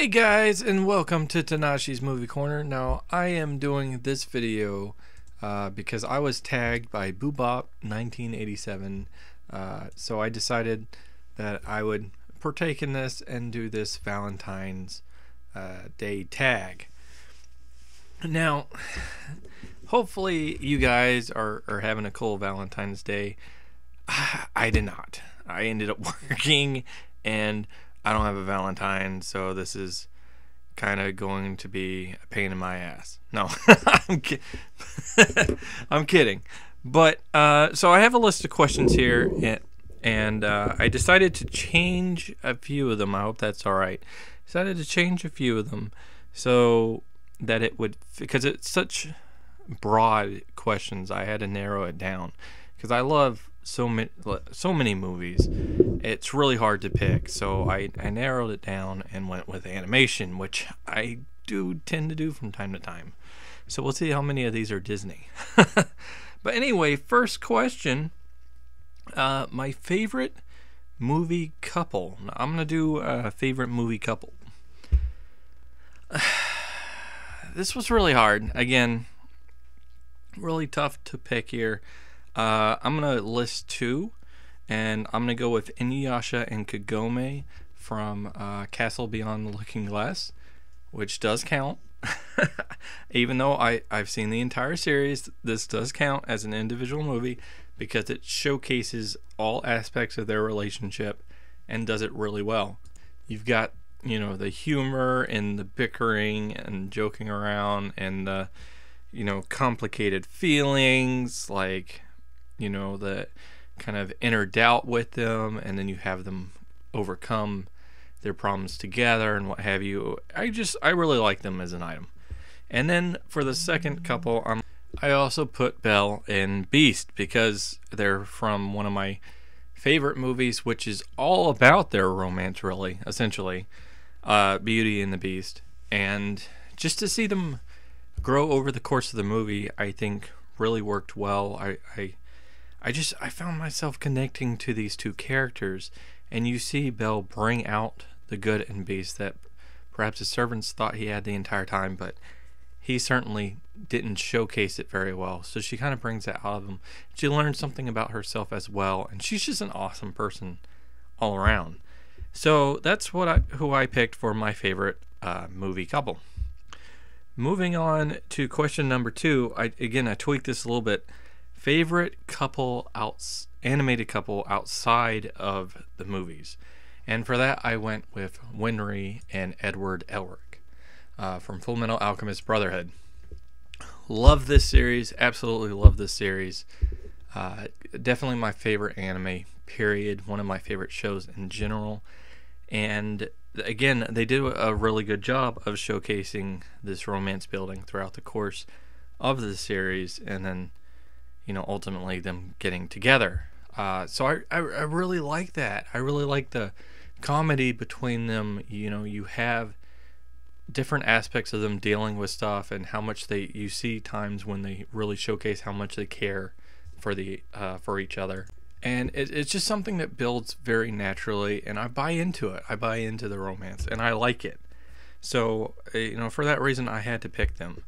Hey guys, and welcome to Tnashi's Movie Corner. Now, I am doing this video because I was tagged by Boobop1987, so I decided that I would partake in this and do this Valentine's Day tag. Now, hopefully you guys are having a cool Valentine's Day. I did not. I ended up working and I don't have a Valentine, so this is kind of going to be a pain in my ass. No, I'm kidding. But so I have a list of questions here, and I decided to change a few of them. I hope that's all right. Decided to change a few of them so that it would, because it's such broad questions, I had to narrow it down because I love so many movies. It's really hard to pick, so I narrowed it down and went with animation, which I do tend to do from time to time. So we'll see how many of these are Disney. But anyway, first question, my favorite movie couple. Now, I'm gonna do a favorite movie couple. This was really hard. Again, really tough to pick here. I'm going to list two, and I'm going to go with Inuyasha and Kagome from Castle Beyond the Looking Glass, which does count. Even though I've seen the entire series, this does count as an individual movie because it showcases all aspects of their relationship and does it really well. You've got, you know, the humor and the bickering and joking around and the, you know, complicated feelings, like, you know, the kind of inner doubt with them, and then you have them overcome their problems together and what have you. I really like them as an item. And then for the second couple, I also put Belle and Beast because they're from one of my favorite movies, which is all about their romance, really, essentially, Beauty and the Beast. And just to see them grow over the course of the movie, I think really worked well. I found myself connecting to these two characters, and you see Belle bring out the good in Beast that perhaps his servants thought he had the entire time, but he certainly didn't showcase it very well. So she kind of brings that out of him. She learns something about herself as well, and she's just an awesome person all around. So that's who I picked for my favorite movie couple. Moving on to question number 2, I tweaked this a little bit. Favorite couple animated couple outside of the movies, and for that I went with Winry and Edward Elric from Fullmetal Alchemist Brotherhood. Love this series, absolutely love this series. Definitely my favorite anime, period. One of my favorite shows in general, and again, they did a really good job of showcasing this romance building throughout the course of the series, and then, you know, ultimately them getting together. So I really like that. I really like the comedy between them. You know, you have different aspects of them dealing with stuff, and how much you see times when they really showcase how much they care for each other. And it's just something that builds very naturally, and I buy into it. I buy into the romance, and I like it. So, you know, for that reason, I had to pick them.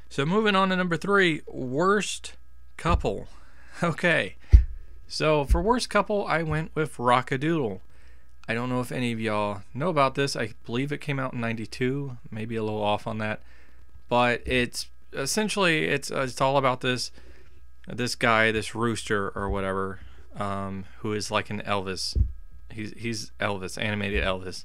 So moving on to number 3, worst couple. Okay, so for worst couple, I went with Rock-a-Doodle. I don't know if any of y'all know about this. I believe it came out in '92, maybe a little off on that, but it's essentially it's all about this guy, this rooster or whatever, who is like an Elvis. He's Elvis, animated Elvis,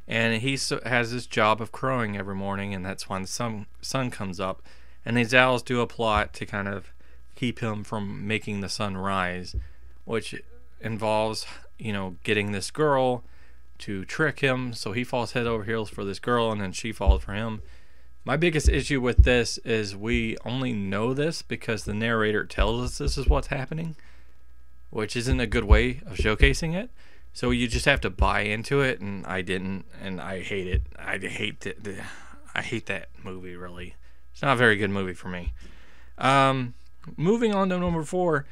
and he has this job of crowing every morning, and that's when the sun comes up, and these owls do a plot to kind of keep him from making the sun rise, which involves, you know, getting this girl to trick him, so he falls head over heels for this girl, and then she falls for him. My biggest issue with this is we only know this because the narrator tells us this is what's happening, which isn't a good way of showcasing it. So you just have to buy into it, and I didn't, and I hate it. I hate that movie, really. It's not a very good movie for me. Moving on to number 4,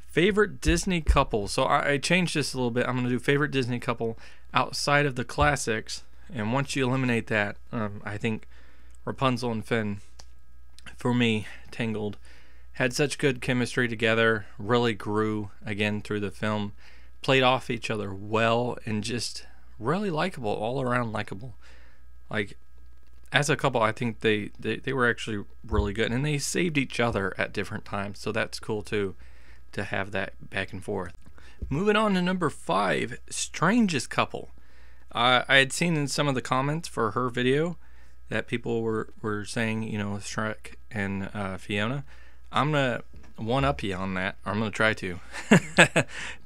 favorite Disney couple. So I changed this a little bit. I'm going to do favorite Disney couple outside of the classics, And once you eliminate that, I think Rapunzel and Finn, for me, Tangled, had such good chemistry together, really grew again through the film, played off each other well, and just really likable, all around likable. Like, as a couple, I think they were actually really good, and they saved each other at different times, so that's cool too, to have that back and forth. Moving on to number 5, strangest couple. I had seen in some of the comments for her video that people were saying, you know, Shrek and Fiona. I'm gonna one up you on that. Or I'm gonna try to.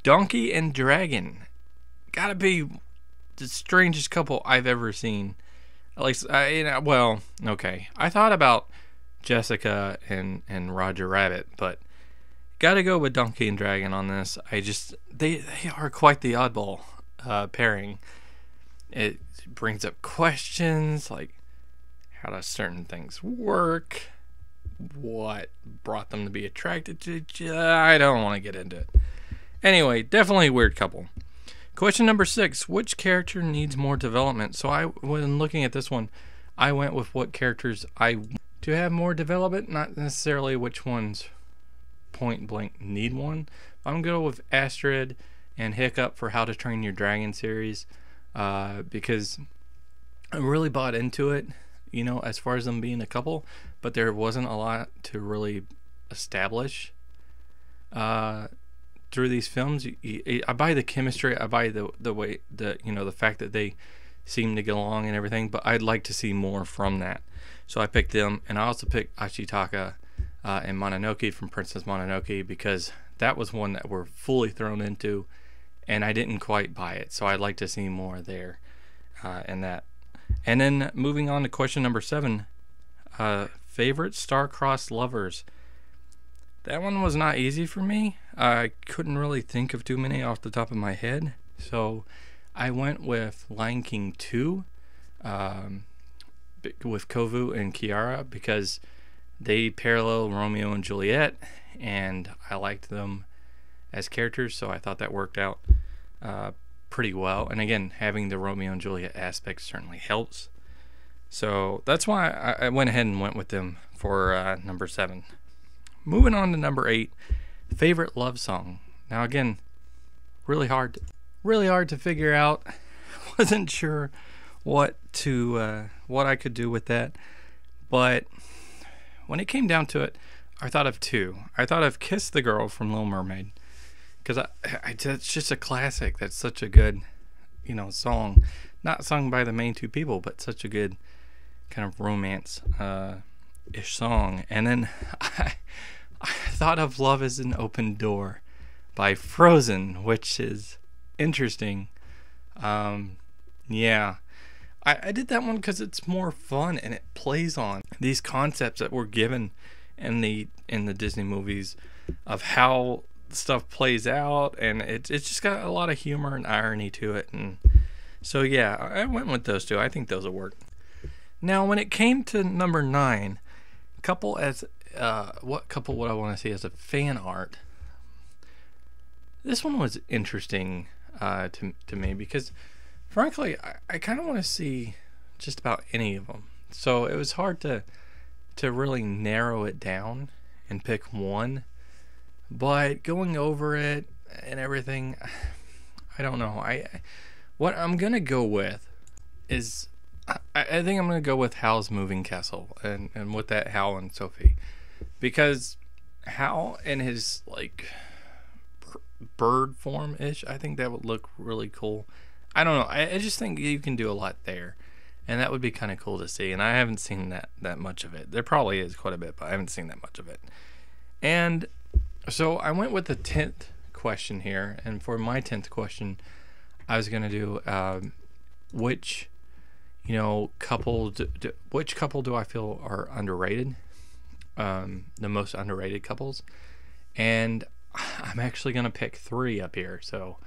Donkey and Dragon, gotta be the strangest couple I've ever seen. At least, well, okay. I thought about Jessica and Roger Rabbit, but gotta go with Donkey and Dragon on this. They are quite the oddball pairing. It brings up questions like, how do certain things work? What brought them to be attracted to each other? I don't want to get into it. Anyway, definitely a weird couple. Question number 6, which character needs more development? So when looking at this one, I went with what characters to have more development, not necessarily which ones point blank need one. I'm going to go with Astrid and Hiccup for How to Train Your Dragon series, because I really bought into it, you know, as far as them being a couple, but there wasn't a lot to really establish through these films. I buy the chemistry, I buy the way, the fact that they seem to get along and everything, but I'd like to see more from that. So I picked them, and I also picked Ashitaka and Mononoke from Princess Mononoke, because that was one that we're fully thrown into, and I didn't quite buy it. So I'd like to see more there in that. And then moving on to question number 7, favorite star-crossed lovers. That one was not easy for me. I couldn't really think of too many off the top of my head. So I went with Lion King 2 with Kovu and Kiara, because they parallel Romeo and Juliet, and I liked them as characters, so I thought that worked out pretty well. And again, having the Romeo and Juliet aspect certainly helps. So that's why I went ahead and went with them for number 7. Moving on to number 8, favorite love song. Now again, really hard to figure out. Wasn't sure what I could do with that, but when it came down to it, I thought of 2. I thought of Kiss the Girl from Little Mermaid, because it's just a classic. That's such a good, song, not sung by the main 2 people, but such a good kind of romance ish song. And then I thought of Love is an Open Door by Frozen, which is interesting. Yeah, I did that one because it's more fun, and it plays on these concepts that were given in the Disney movies of how stuff plays out, and it's just got a lot of humor and irony to it. And so yeah, I went with those 2. I think those will work. Now when it came to number 9, couple as what couple would I want to see as a fan art? This one was interesting to me, because frankly I kind of want to see just about any of them. So it was hard to really narrow it down and pick one. But going over it and everything, I don't know. What I'm gonna go with is I think I'm gonna go with Hal's Moving Castle, and with that, Hal and Sophie, because Hal in his like bird form ish, I think that would look really cool. I don't know. I just think you can do a lot there, and that would be kind of cool to see. And I haven't seen that much of it. There probably is quite a bit, but I haven't seen that much of it. And so I went with the 10th question here, and for my 10th question, I was gonna do which couple do I feel are underrated, the most underrated couples, and I'm actually gonna pick 3 up here. So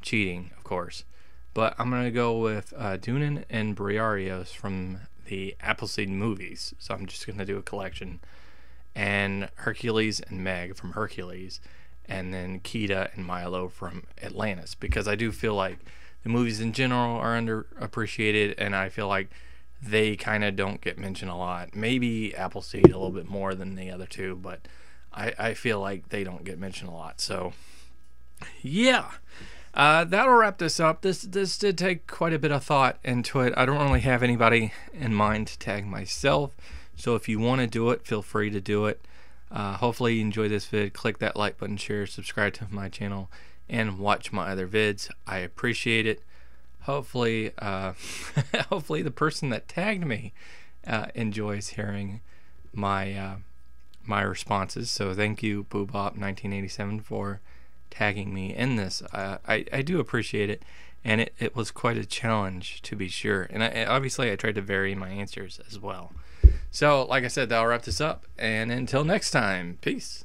cheating, of course, but I'm gonna go with Dunan and Briareos from the Appleseed movies. So I'm just gonna do a collection. And Hercules and Meg from Hercules, and then Kida and Milo from Atlantis, because I do feel like the movies in general are underappreciated, and I feel like they kind of don't get mentioned a lot. Maybe Appleseed a little bit more than the other two, but I feel like they don't get mentioned a lot. So, yeah. That'll wrap this up. This did take quite a bit of thought into it. I don't really have anybody in mind to tag myself, so if you want to do it, feel free to do it. Hopefully you enjoy this vid. Click that like button, share, subscribe to my channel, and watch my other vids. I appreciate it. Hopefully, hopefully the person that tagged me enjoys hearing my my responses. So thank you, Boobop1987, for tagging me in this. I do appreciate it, and it was quite a challenge, to be sure. And obviously I tried to vary my answers as well. So like I said, that'll wrap this up, and until next time, peace.